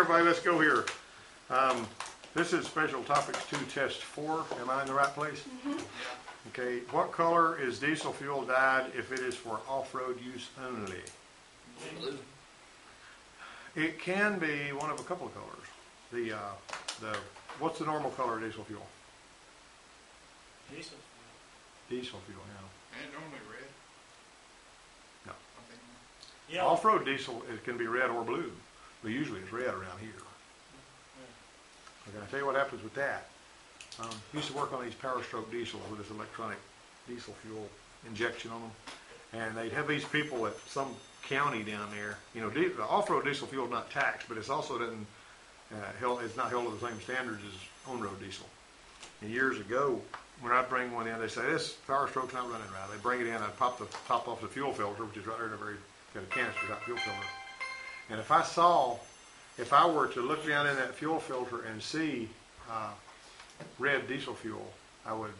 everybody, let's go here. This is Special Topics 2 Test 4. Am I in the right place? Mm-hmm. Okay, what color is diesel fuel dyed if it is for off-road use only? Blue. It can be one of a couple of colors. What's the normal color of diesel fuel? Diesel. Diesel fuel, yeah. And normally red. No. Yeah. Off-road diesel, it can be red or blue, but usually it's red around here. Okay, I'll tell you what happens with that. Used to work on these Power Stroke diesels with this electronic diesel fuel injection on them, and they'd have these people at some county down there. You know, the off-road diesel fuel is not taxed, but it's also doesn't it's not held to the same standards as on-road diesel. And years ago, when I'd bring one in, they say this Power Stroke's not running right. They bring it in, I'd pop the top off the fuel filter, which is right there in a very kind of canister type fuel filter. And if I were to look down in that fuel filter and see red diesel fuel, I would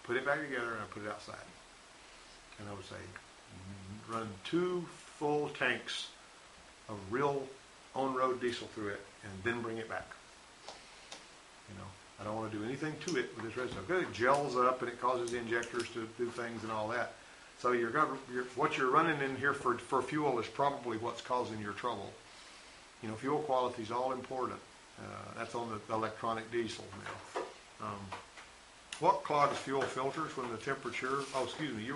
put it back together and I'd put it outside. And I would say, run 2 full tanks of real on-road diesel through it and then bring it back. You know, I don't want to do anything to it with this red stuff because it gels up and it causes the injectors to do things and all that. So what you're running in here for fuel is probably what's causing your trouble. You know, fuel quality is all important. That's on the electronic diesel now. What clogs fuel filters when the temperature? Oh, excuse me.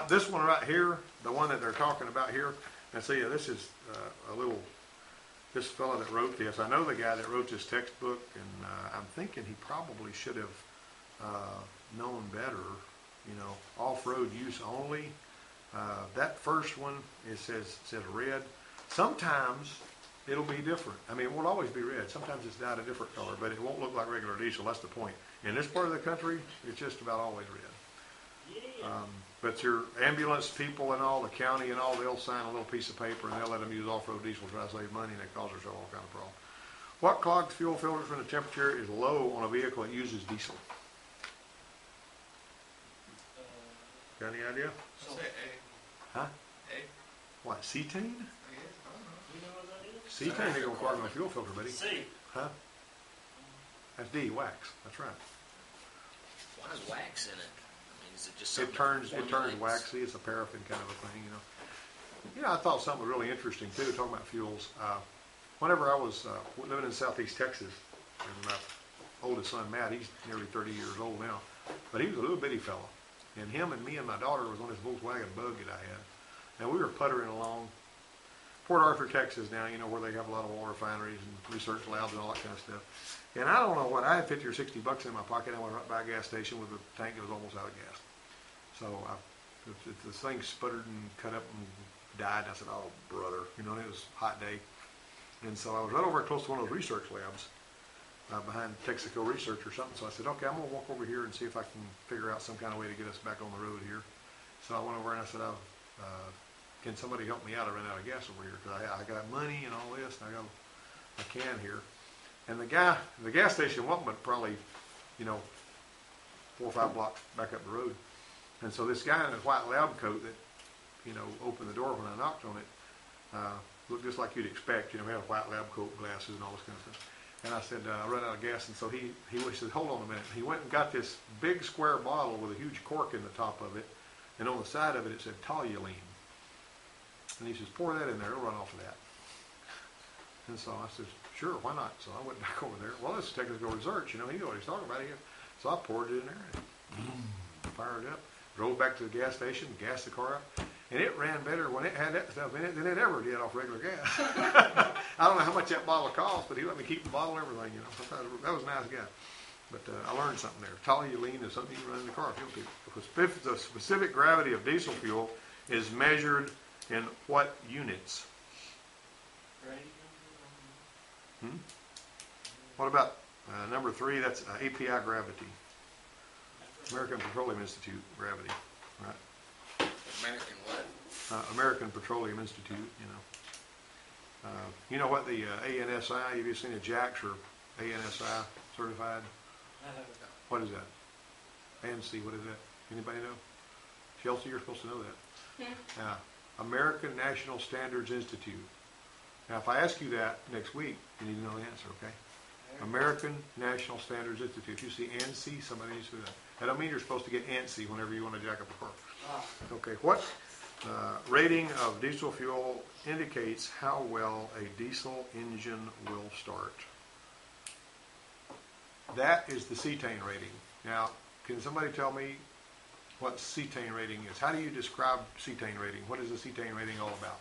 This one right here, the one that they're talking about here. And see, this is this fellow that wrote this. I know the guy that wrote this textbook, and I'm thinking he probably should have known better. You know, off-road use only. That first one, it says red. Sometimes it'll be different. I mean, it won't always be red. Sometimes it's dyed a different color, but it won't look like regular diesel. That's the point. In this part of the country, it's just about always red. Yeah. But your ambulance people and all, the county and all, they'll sign a little piece of paper and they'll let them use off-road diesel to try to save money, and it causes all kind of problem. What clogs fuel filters when the temperature is low on a vehicle that uses diesel? Got any idea? I'll say A. Huh? A. What, cetane? I guess. I don't know. You know what that is? Cetane ain't gonna clog my fuel filter, buddy. C. Huh? That's D, wax. That's right. Why is wax in it? I mean, is it just It something turns waxy. It's a paraffin kind of a thing, you know. You know, I thought something really interesting too, talking about fuels. Whenever I was living in Southeast Texas, and my oldest son Matt, he's nearly 30 years old now, but he was a little bitty fella. And him and me and my daughter was on this Volkswagen Bug that I had. And we were puttering along Port Arthur, Texas now, you know, where they have a lot of oil refineries and research labs and all that kind of stuff. And I don't know what, I had 50 or 60 bucks in my pocket. I went right by a gas station with a tank that was almost out of gas. So this thing sputtered and cut up and died. And I said, oh, brother, you know, and it was a hot day. And so I was right over close to one of those research labs behind Texaco Research or something. So I said, okay, I'm going to walk over here and see if I can figure out some kind of way to get us back on the road here. So I went over and I said, can somebody help me out? I ran out of gas over here because I got money and all this, and I got a can here. And the gas station wasn't but probably, you know, 4 or 5 blocks back up the road. And so this guy in his white lab coat that, you know, opened the door when I knocked on it, looked just like you'd expect. You know, he had a white lab coat, glasses, and all this kind of stuff. And I said, I run out of gas. And so he said, hold on a minute. He went and got this big square bottle with a huge cork in the top of it. And on the side of it, it said toluene. And he says, pour that in there, it'll run off of that. And so I said, sure, why not? So I went back over there. Well, this is technical research, you know, he knew what he's talking about here. So I poured it in there and fired it up, drove back to the gas station, gassed the car up, and it ran better when it had that stuff in it than it ever did off regular gas. I don't know how much that bottle cost, but he let me keep the bottle and everything, you know. I thought that was a nice guy. But I learned something there. Toluene is something you can run in the car fuel too. The specific gravity of diesel fuel is measured in what units? What about number 3? That's API gravity. American Petroleum Institute gravity, right? American what? American Petroleum Institute, you know. You know what the ANSI, have you seen a JAX or ANSI certified? What is that? ANSI, what is that? Anybody know? Chelsea, you're supposed to know that. Yeah. American National Standards Institute. Now, if I ask you that next week, you need to know the answer, okay? American National Standards Institute. If you see ANSI, somebody needs to do that. I don't mean you're supposed to get antsy whenever you want to jack up a car. Okay, what rating of diesel fuel indicates how well a diesel engine will start? That is the cetane rating. Now, can somebody tell me what cetane rating is? How do you describe cetane rating? What is the cetane rating all about?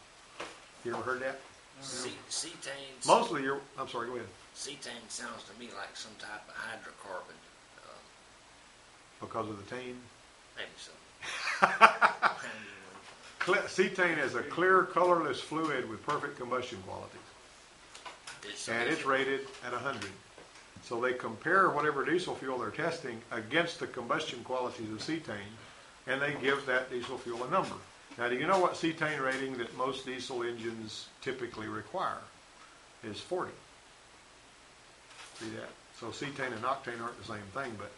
You ever heard that? Cetane. Mostly I'm sorry, go ahead. Cetane sounds to me like some type of hydrocarbon. Because of the tane? Maybe so. Cetane is a clear, colorless fluid with perfect combustion qualities. And it's rated at 100. So they compare whatever diesel fuel they're testing against the combustion qualities of cetane, and they give that diesel fuel a number. Now, do you know what cetane rating that most diesel engines typically require? Is 40. See that? So cetane and octane aren't the same thing, but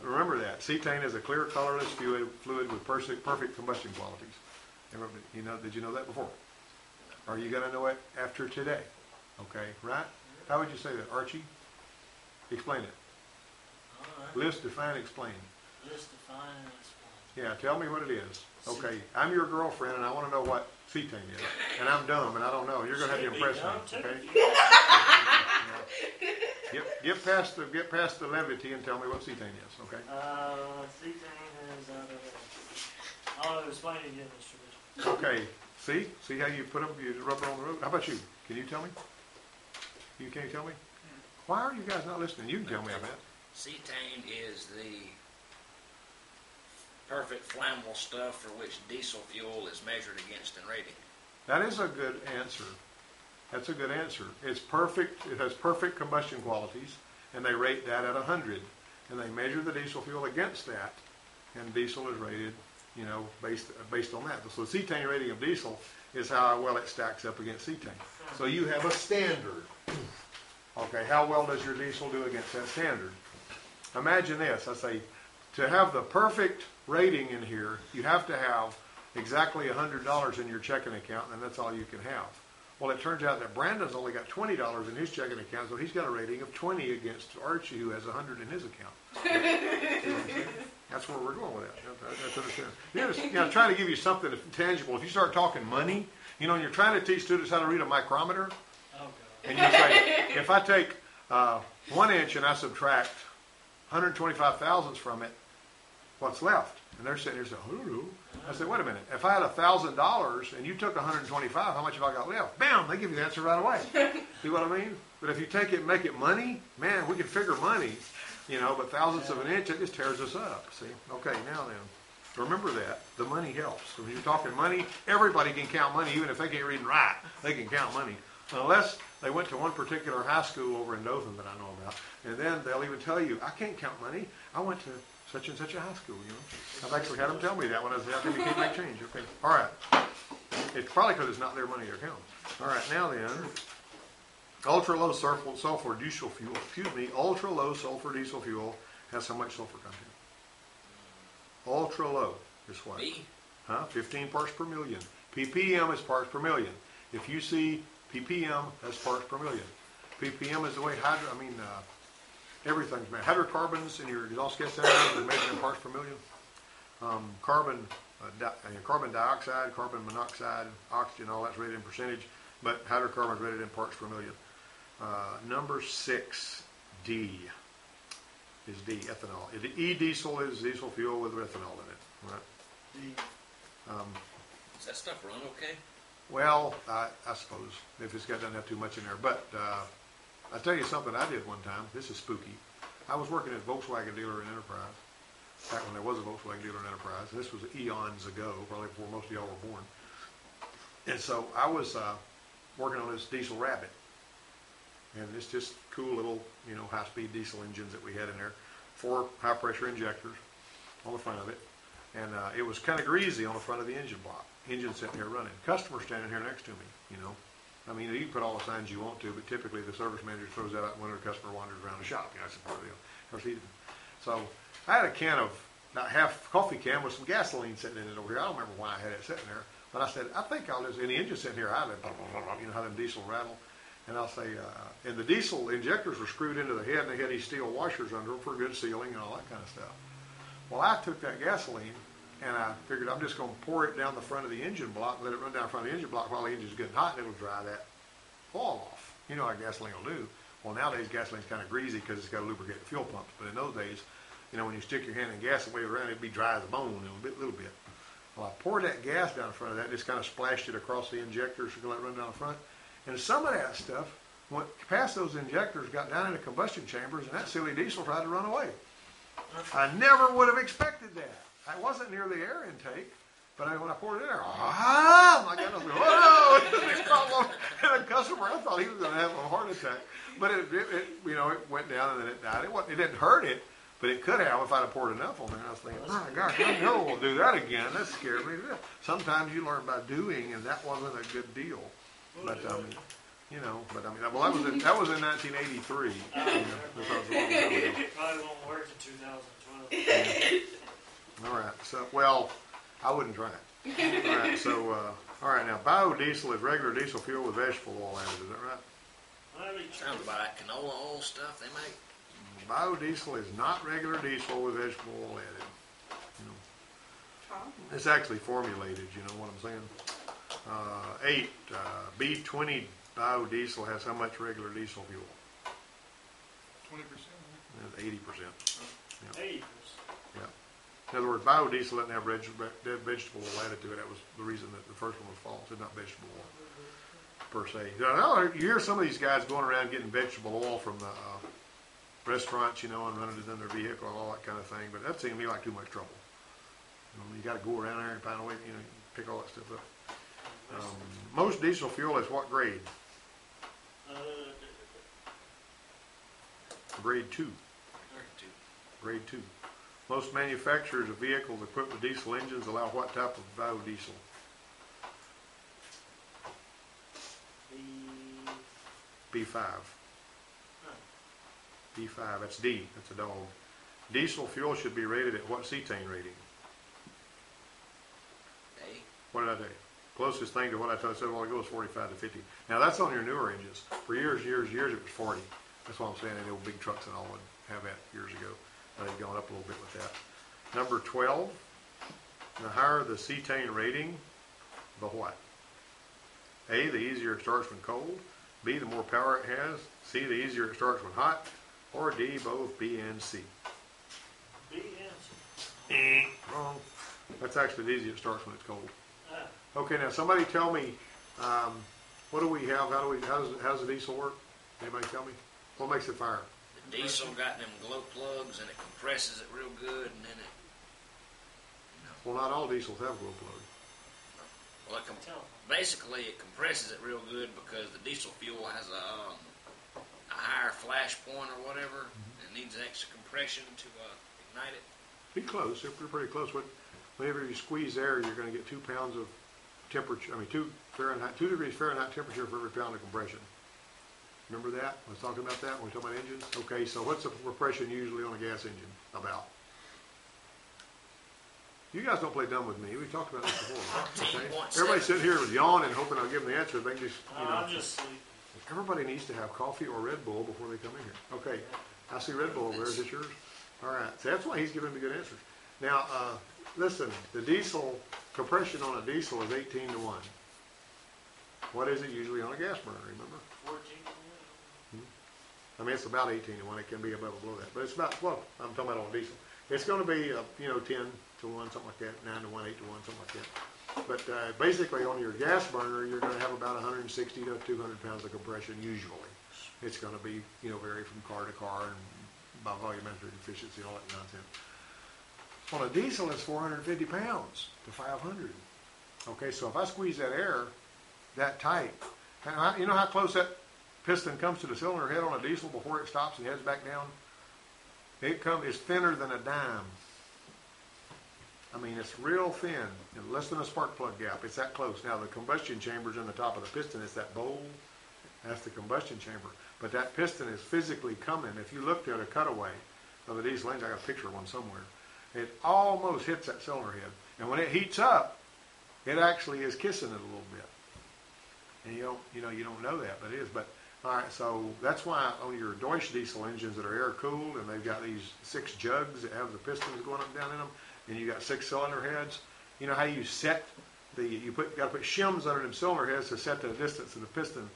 remember that. Cetane is a clear, colorless fluid with perfect combustion qualities. Everybody, did you know that before? Are you going to know it after today? Okay, right? How would you say that, Archie? Explain it. All right. List, define, explain. List, define, and explain. Yeah, tell me what it is. Okay, I'm your girlfriend, and I want to know what cetane is. And I'm dumb, and I don't know. You're going to have to impress me, okay? Get past the levity and tell me what cetane is, okay? Cetane is, I'll explain it again, Mr. Mitchell. Okay, see how you put them, you rubber on the road? How about you? Can you tell me? Can you tell me? Why are you guys not listening? You can tell me, I bet. Cetane is the perfect flammable stuff for which diesel fuel is measured against in rating. That is a good answer. That's a good answer. It's perfect. It has perfect combustion qualities, and they rate that at 100. And they measure the diesel fuel against that, and diesel is rated, based on that. So the cetane rating of diesel is how well it stacks up against cetane. So you have a standard. Okay, how well does your diesel do against that standard? Imagine this. I say, to have the perfect rating in here, you have to have exactly $100 in your checking account, and that's all you can have. Well, it turns out that Brandon's only got $20 in his checking account, so he's got a rating of 20 against Archie, who has 100 in his account. See what I'm saying? That's where we're going with that. That's understand. Trying to give you something tangible. If you start talking money, and you're trying to teach students how to read a micrometer, and you say, if I take 1 inch and I subtract 125 thousandths from it, what's left? And they're sitting there saying, I don't know. I said, wait a minute. If I had $1,000 and you took 125, how much have I got left? Bam! They give you the answer right away. See what I mean? But if you take it and make it money, man, we can figure money, but thousandths of an inch, it just tears us up. See? Okay, now then. Remember that. The money helps. So when you're talking money, everybody can count money, even if they can't read and write. They can count money. Unless they went to one particular high school over in Dothan that I know about. And then they'll even tell you, I can't count money. I went to such and such a high school, I've actually had them tell me that when I was out there, you can't make change. Okay, all right. It's probably because it's not their money they're counting. All right, now then, ultra-low sulfur diesel fuel, ultra-low sulfur diesel fuel has how much sulfur content? Ultra-low is what? 15 parts per million. ppm is parts per million. If you see ppm, that's parts per million. ppm is the way everything's measured. Hydrocarbons in your exhaust gas cylinder is measured in parts per million. Carbon dioxide, carbon monoxide, oxygen, all that's rated in percentage, but hydrocarbons rated in parts per million. Number 6, D, is D, ethanol. E-diesel is diesel fuel with ethanol in it, right? Does that stuff run okay? Well, I suppose, if it's doesn't have too much in there. But I'll tell you something I did one time. This is spooky. I was working at a Volkswagen dealer in Enterprise, back when there was a Volkswagen dealer in Enterprise. And this was eons ago, probably before most of y'all were born. And so I was working on this diesel Rabbit. And it's just cool little, high-speed diesel engines that we had in there. 4 high-pressure injectors on the front of it. And it was kind of greasy on the front of the engine block. Engine sitting here running. Customer standing here next to me, you can put all the signs you want to, but typically the service manager throws that out when the customer wanders around the shop. That's the part of the deal. Of course, he didn't. So I had a can of, about half coffee can with some gasoline sitting in it over here. I don't remember why I had it sitting there. But I said, I think I'll just, and the engine sitting here idling, you know how them diesel rattle. And I'll say, and the diesel injectors were screwed into the head, and they had these steel washers under them for good sealing and all that kind of stuff. Well, I took that gasoline, and I figured I'm just going to pour it down the front of the engine block, let it run down the front of the engine block while the engine's getting hot, and it'll dry that oil off. You know how gasoline will do. Well, nowadays gasoline's kind of greasy because it's got to lubricate the fuel pumps. But in those days, you know, when you stick your hand in gas and wave it around, it'd be dry as a bone in a little bit. Well, I poured that gas down in front of that, just kind of splashed it across the injectors to let it run down the front. And some of that stuff went past those injectors, got down into combustion chambers, and that silly diesel tried to run away. I never would have expected that. I wasn't near the air intake, but when I poured it in there, my goodness, whoa, this problem. And the customer, I thought he was going to have a heart attack. But it it went down and then it died. It didn't hurt it, but it could have if I'd have poured enough on there. I was thinking, oh my gosh, I never will do that again. That scared me. Sometimes you learn by doing, and that wasn't a good deal. But you know, well, that was in 1983. It probably won't work in 2012. All right. So, well, I wouldn't try it. All right. So, all right. Now, biodiesel is regular diesel fuel with vegetable oil added. Is that right? Sounds about that canola oil stuff they make. Biodiesel is not regular diesel with vegetable oil added. You know, it's actually formulated. You know what I'm saying? 8 B20 biodiesel has how much regular diesel fuel? 20%. 80%. Yeah. 80%. Yeah. In other words, biodiesel doesn't have vegetable oil added to it. That was the reason that the first one was false. It's not vegetable oil per se. You hear some of these guys going around getting vegetable oil from the restaurants, you know, and running it in their vehicle and all that kind of thing. But that seemed to me like too much trouble. You know, you got to go around there and find a way, you know, pick all that stuff up. Most diesel fuel is what grade? Grade 2. Grade 2. Most manufacturers of vehicles equipped with diesel engines allow what type of biodiesel? B5. B5, that's D, that's a dog. Diesel fuel should be rated at what cetane rating? A. What did I tell you? Closest thing to what I said a while ago is 45 to 50. Now that's on your newer engines. For years it was 40. That's what I'm saying. The old big trucks and all would have that years ago. They've gone up a little bit with that. Number 12, the higher the cetane rating, the what? A, the easier it starts when cold. B, the more power it has. C, the easier it starts when hot. Or D, both B and C. B and C. Wrong. That's actually the easier it starts when it's cold. Ah. Okay, now somebody tell me, what do we have? How does the diesel work? Anybody tell me? What makes it fire? The diesel got them glow plugs and it compresses it real good and then it, Well, not all diesels have glow plugs. well, basically it compresses it real good because the diesel fuel has a higher flash point or whatever. It needs extra compression to ignite it. Be close. If you're pretty close. Whenever you squeeze air, you're going to get 2 pounds of temperature. 2 degrees Fahrenheit temperature for every pound of compression. Remember that? I was talking about that when we talking about engines. Okay, so what's the compression usually on a gas engine about? You guys don't play dumb with me. We talked about this before. Okay? Everybody sitting here was yawning, hoping I'll give them the answer. They just, I'm just sleeping. Everybody needs to have coffee or Red Bull before they come in here. Okay, I see Red Bull over there. Is it yours? All right. So that's why he's giving me good answers. Now, listen, the diesel, compression on a diesel is 18 to 1. What is it usually on a gas burner, remember? 14. I mean, it's about 18 to 1. It can be above or below that. But it's about, well, I'm talking about on diesel. It's going to be, 10 to 1, something like that, 9 to 1, 8 to 1, something like that. But basically on your gas burner, you're going to have about 160 to 200 pounds of compression usually. It's going to be, vary from car to car and by volumetric efficiency and all that nonsense. On a diesel, it's 450 pounds to 500. Okay, so if I squeeze that air that tight, you know how close that piston comes to the cylinder head on a diesel before it stops and heads back down? It's thinner than a dime. I mean, it's real thin, less than a spark plug gap. It's that close. Now, the combustion chamber's in the top of the piston. It's that bowl. That's the combustion chamber. But that piston is physically coming. If you looked at a cutaway of a diesel engine, I got a picture of one somewhere, it almost hits that cylinder head. And when it heats up, it actually is kissing it a little bit. And you don't know that, but it is. But all right, so that's why on your Deutsch diesel engines that are air cooled and they've got these 6 jugs that have the pistons going up and down in them, and you got 6 cylinder heads. You know how you set got to put shims under them cylinder heads to set the distance of the piston,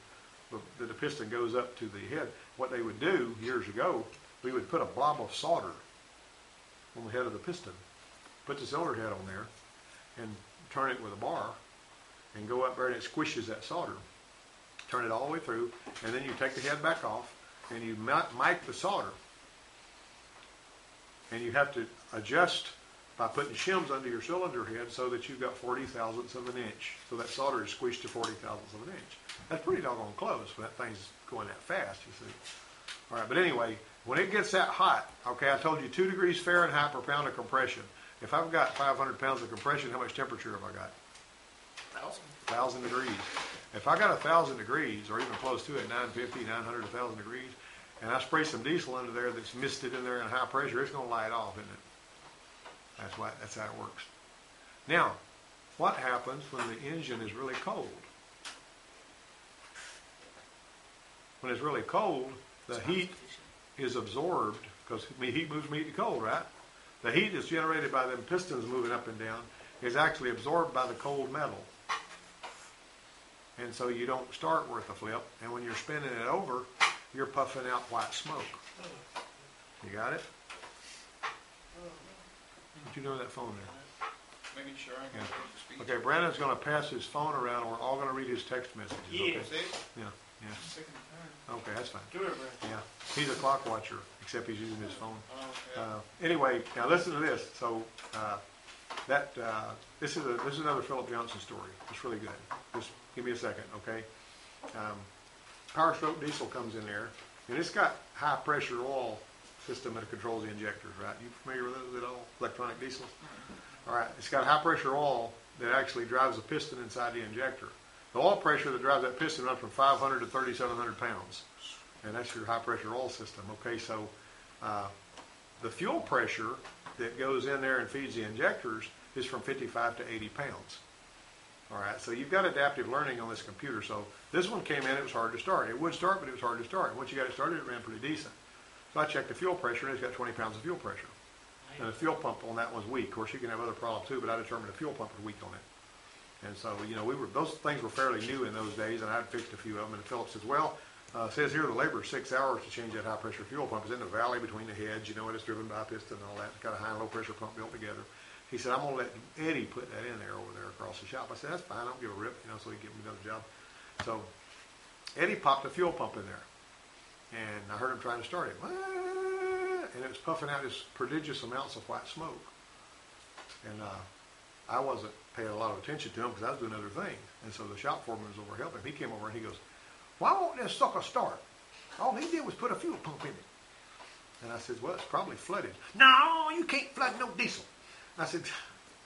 that the piston goes up to the head. What they would do years ago, we would put a blob of solder on the head of the piston, put the cylinder head on there, and turn it with a bar, and go up there and it squishes that solder. Turn it all the way through, and then you take the head back off, and you mic the solder. And you have to adjust by putting shims under your cylinder head so that you've got 40 thousandths of an inch. So that solder is squished to 40 thousandths of an inch. That's pretty doggone close when that thing's going that fast, you see. All right, but anyway, when it gets that hot, okay, I told you 2 degrees Fahrenheit per pound of compression. If I've got 500 pounds of compression, how much temperature have I got? 1,000 degrees. If I got 1,000 degrees, or even close to it, 950, 900, 1,000 degrees, and I spray some diesel under there that's misted in there in high pressure, it's going to light off, isn't it? That's how it works. Now, what happens when the engine is really cold? When it's really cold, the heat is absorbed, because heat moves from heat to cold, right? The heat is generated by them pistons moving up and down is actually absorbed by the cold metal. And so you don't start worth a flip, and when you're spinning it over, you're puffing out white smoke. You got it? What you doing with that phone there? Making sure I can speak. Okay, Brandon's going to pass his phone around, and we're all going to read his text messages. Okay? Yeah. Yeah. Second time. Okay, that's fine. Do it, Brad. Yeah, he's a clock watcher, except he's using his phone. Oh, okay. Anyway, now listen to this. So this is another Philip Johnson story. It's really good. Just give me a second, okay? Power stroke diesel comes in there, and it's got high pressure oil system that controls the injectors, right? You familiar with those at all? Electronic diesels? All right, it's got high pressure oil that actually drives the piston inside the injector. The oil pressure that drives that piston runs from 500 to 3,700 pounds, and that's your high pressure oil system. Okay, so the fuel pressure that goes in there and feeds the injectors is from 55 to 80 pounds. All right, so you've got adaptive learning on this computer. So this one came in, it was hard to start. It would start, but it was hard to start. Once you got it started, it ran pretty decent. So I checked the fuel pressure, and it's got 20 pounds of fuel pressure. And the fuel pump on that one's weak. Of course, you can have other problems too, but I determined the fuel pump was weak on it. And so, those things were fairly new in those days, and I'd fixed a few of them. And Philip says, well, it says here the labor is 6 hours to change that high pressure fuel pump. It's in the valley between the heads, and it's driven by a piston and all that. It's got a high and low pressure pump built together. He said, I'm going to let Eddie put that in there over there across the shop. I said, that's fine, I don't give a rip, so he can get me another job. So Eddie popped a fuel pump in there, and I heard him trying to start it. And it was puffing out this prodigious amounts of white smoke. And I wasn't paying a lot of attention to him because I was doing other things. And so the shop foreman was over helping. He came over and he goes, why won't this sucker start? All he did was put a fuel pump in it. And I said, well, it's probably flooded. No, you can't flood no diesel. I said,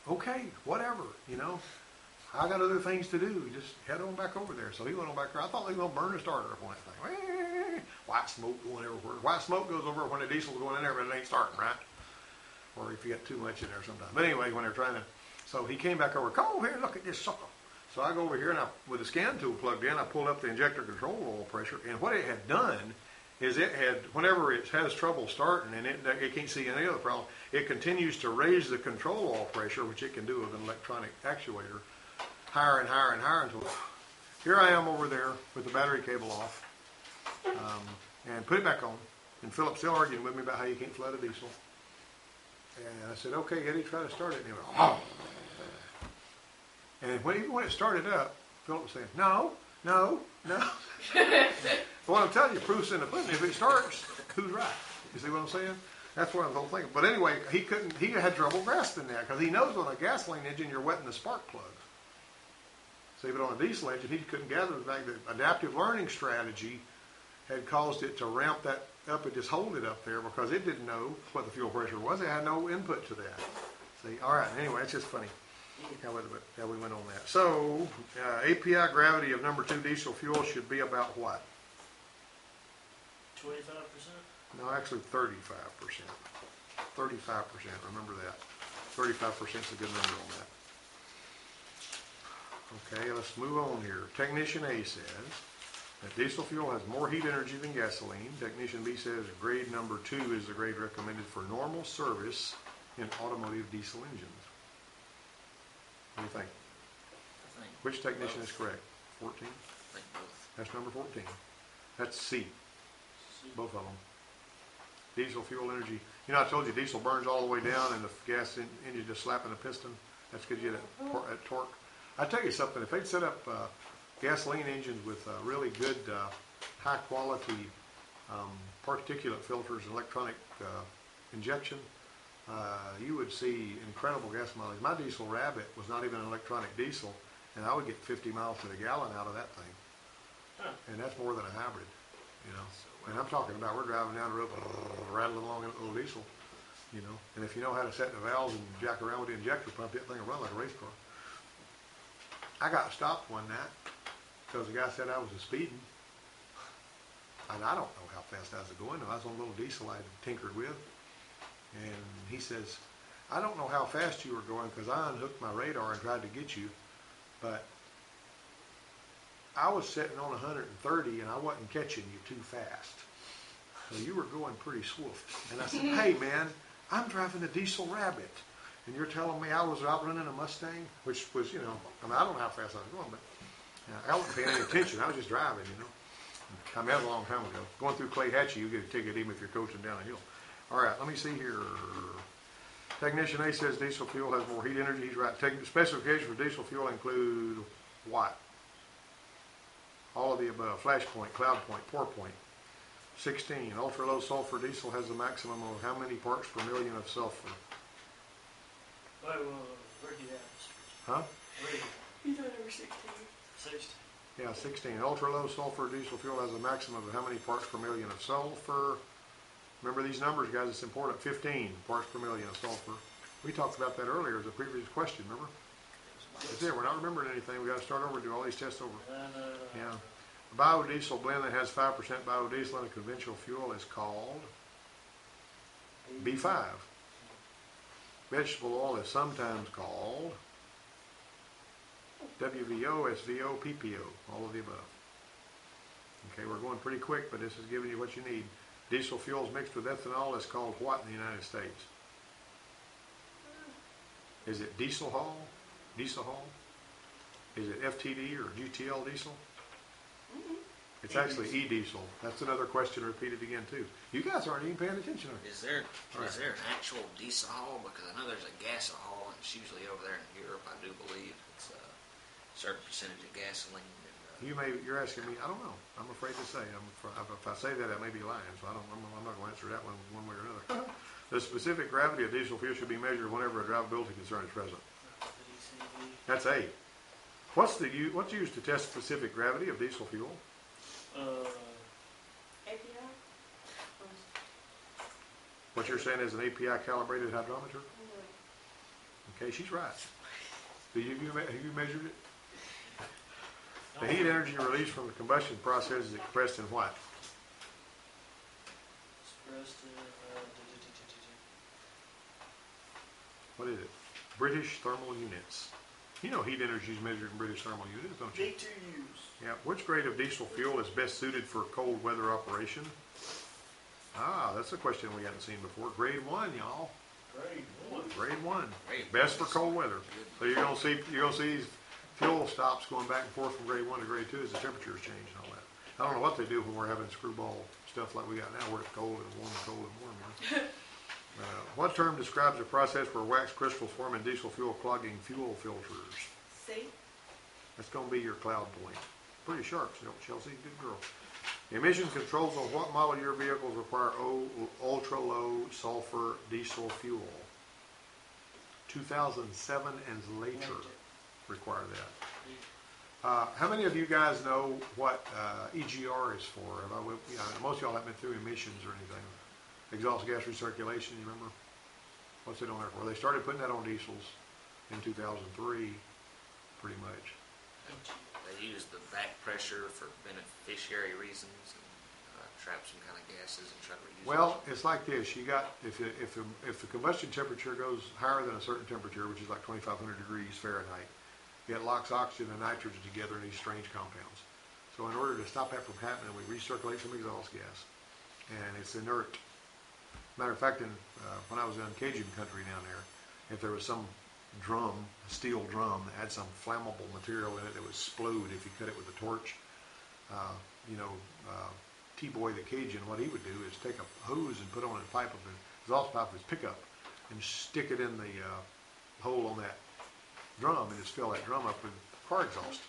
okay, whatever, I got other things to do. Just head on back over there. So he went on back there. I thought they were going to burn the starter up on that thing. White smoke going everywhere. White smoke goes over when the diesel's going in there, but it ain't starting, right? Or if you got too much in there sometimes. But anyway, when they're trying to, so he came back over, come over here and look at this sucker. So I go over here, and with the scan tool plugged in, I pulled up the injector control oil pressure, and what it had done is it had, whenever it has trouble starting and it can't see any other problem, it continues to raise the control oil pressure, which it can do with an electronic actuator, higher and higher and higher until here I am over there with the battery cable off, and put it back on. And Philip's still arguing with me about how you can't flood a diesel. And I said, okay, Eddie, try to start it. And he went, oh. And even when it started up, Philip was saying, no. What I'm telling you, proof's in the pudding. If it starts, who's right? You see what I'm saying? That's what I was all thinking. But anyway, he had trouble grasping that because he knows on a gasoline engine you're wetting the spark plugs. See, but on a diesel engine, he couldn't gather the fact that adaptive learning strategy had caused it to ramp that up and just hold it up there because it didn't know what the fuel pressure was. It had no input to that. See, all right. Anyway, it's just funny how we went on that. So, API gravity of number 2 diesel fuel should be about what? 25%? No, actually 35%. 35%. Remember that. 35% is a good number on that. Okay, let's move on here. Technician A says that diesel fuel has more heat energy than gasoline. Technician B says grade number 2 is the grade recommended for normal service in automotive diesel engines. What do you think? I think Which technician both. is correct? 14? I think both. That's number 14. That's C, both of them. Diesel fuel energy. You know, I told you diesel burns all the way down and the gas engine just slapping the piston. That's because you get that torque. I tell you something, if they'd set up gasoline engines with really good, high quality particulate filters and electronic injection, you would see incredible gas mileage. My diesel Rabbit was not even an electronic diesel, and I would get 50 miles to the gallon out of that thing. Huh. And that's more than a hybrid, you know. And I'm talking about, we're driving down the road, rattling along in a little diesel, you know. And if you know how to set the valves and jack around with the injector pump, that thing will run like a race car. I got stopped one night because the guy said I was speeding. And I don't know how fast I was going. I was on a little diesel I tinkered with. And he says, I don't know how fast you were going because I unhooked my radar and tried to get you, but I was sitting on 130 and I wasn't catching you too fast. So you were going pretty swift. And I said, hey man, I'm driving a diesel Rabbit. And you're telling me I was outrunning a Mustang? Which was, you know, I mean, I don't know how fast I was going, but I wasn't paying any attention. I was just driving, you know. I mean, that was a long time ago. Going through Clay Hatchie, you get a ticket even if you're coaching down a hill. All right, let me see here. Technician A says diesel fuel has more heat energy. He's right. Specifications for diesel fuel include what? All of the above. Flash point, cloud point, pour point. 16. Ultra low sulfur diesel has a maximum of how many parts per million of sulfur? Wait, where'd you have? Huh? Where'd you have? You thought it was 16. 60. Yeah, 16. Ultra low sulfur diesel fuel has a maximum of how many parts per million of sulfur? Remember these numbers, guys, it's important. 15 parts per million of sulfur. We talked about that earlier as a previous question, remember? It's there, we're not remembering anything. We got to start over and do all these tests over. Yeah. A biodiesel blend that has 5% biodiesel in a conventional fuel is called B5. Vegetable oil is sometimes called WVO, SVO, PPO, all of the above. Okay, we're going pretty quick, but this is giving you what you need. Diesel fuels mixed with ethanol is called what in the United States? Is it diesel haul? Diesel haul? Is it FTD or GTL diesel? It's actually e-diesel. That's another question repeated again too. You guys aren't even paying attention. Is there Right. is there an actual diesel haul? Because I know there's a gas haul, and it's usually over there in Europe. I do believe it's a certain percentage of gasoline. You're asking me. I don't know. I'm afraid to say. If I say that, I may be lying. So I'm not going to answer that one way or another. The specific gravity of diesel fuel should be measured whenever a drivability concern is present. That's A. What's used to test specific gravity of diesel fuel? API? What you're saying is an API calibrated hydrometer? Okay, she's right. Have you measured it? The heat energy released from the combustion process is expressed in what? Expressed in, What is it? British thermal units. You know heat energy is measured in British thermal units, don't you? D2Us. Yeah. Which grade of diesel fuel is best suited for cold weather operation? That's a question we haven't seen before. Grade 1, y'all. Grade 1. Grade 1. Grade Best for 1 is cold weather. good. So you're gonna see these fuel stops going back and forth from grade 1 to grade 2 as the temperatures change and all that. I don't know what they do when we're having screwball stuff like we got now, where it's cold and warm and cold and warm. You know? What term describes a process where wax crystals form in diesel fuel clogging fuel filters? See? That's going to be your cloud point. Pretty sharp, Chelsea. Good girl. Emission controls on what model year vehicles require ultra-low sulfur diesel fuel? 2007 and later require that. How many of you guys know what EGR is for? Most of y'all haven't been through emissions or anything. Exhaust gas recirculation, you remember? What's it on there for? They started putting that on diesels in 2003, pretty much. They use the back pressure for beneficiary reasons and trap some kind of gases and try to reuse Well, it's like this. You got if the combustion temperature goes higher than a certain temperature, which is like 2,500 degrees Fahrenheit, it locks oxygen and nitrogen together in these strange compounds. So in order to stop that from happening, we recirculate some exhaust gas, and it's inert. Matter of fact, when I was in Cajun country down there, if there was some drum, a steel drum, that had some flammable material in it that would explode if you cut it with a torch, T-Boy the Cajun, what he would do is take a hose and put on a pipe of his exhaust pipe of his pickup and stick it in the hole on that drum and just fill that drum up with car exhaust.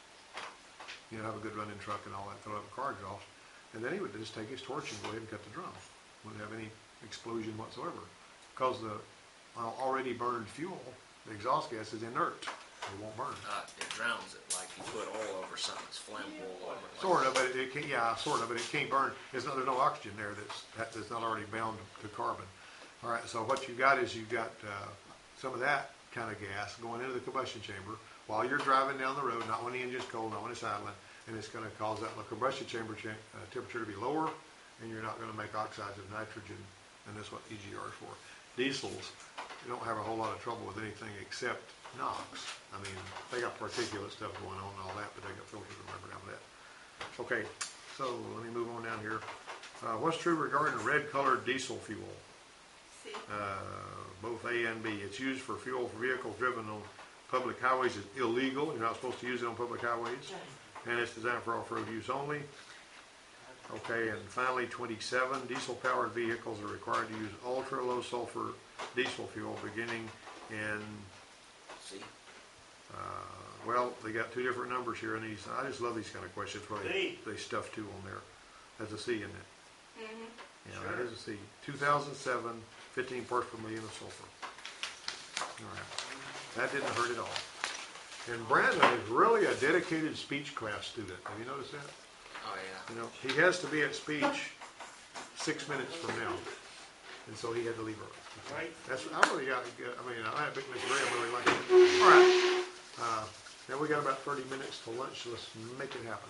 Have a good running truck and all that, fill it up with car exhaust. And then he would just take his torch and go ahead and cut the drum. Wouldn't have any explosion whatsoever. Because the already burned fuel, the exhaust gas is inert. It won't burn. It drowns it like you put oil over something that's flammable. Sort of, but it can't. Yeah, sort of, but it can't burn. There's no oxygen there that's not already bound to carbon. All right. So what you got is you've got some of that kind of gas going into the combustion chamber while you're driving down the road, not when the engine's cold, not when it's idling, and it's going to cause that combustion chamber temperature to be lower, and you're not going to make oxides of nitrogen, and that's what EGR is for. Diesels, you don't have a whole lot of trouble with anything except NOx. I mean, they got particulate stuff going on and all that, but they got filters and rubber down with that. Okay, so let me move on down here. What's true regarding red-colored diesel fuel? Both A and B. It's used for fuel for vehicles driven on public highways. It's illegal. You're not supposed to use it on public highways. And it's designed for off-road use only. Okay, and finally 27, diesel-powered vehicles are required to use ultra-low sulfur diesel fuel beginning in, well, they got two different numbers here in these. I just love these kind of questions where they stuff two on there. There's a C in it. Mm-hmm. Yeah, sure. That is a C. 2007, 15 parts per million of sulfur. All right. That didn't hurt at all. And Brandon is really a dedicated speech class student. Have you noticed that? Oh, yeah. He has to be at speech 6 minutes from now. And so he had to leave early. Right. I really got, I had Big Miss Graham really like it. All right. Now we got about 30 minutes till lunch, so let's make it happen.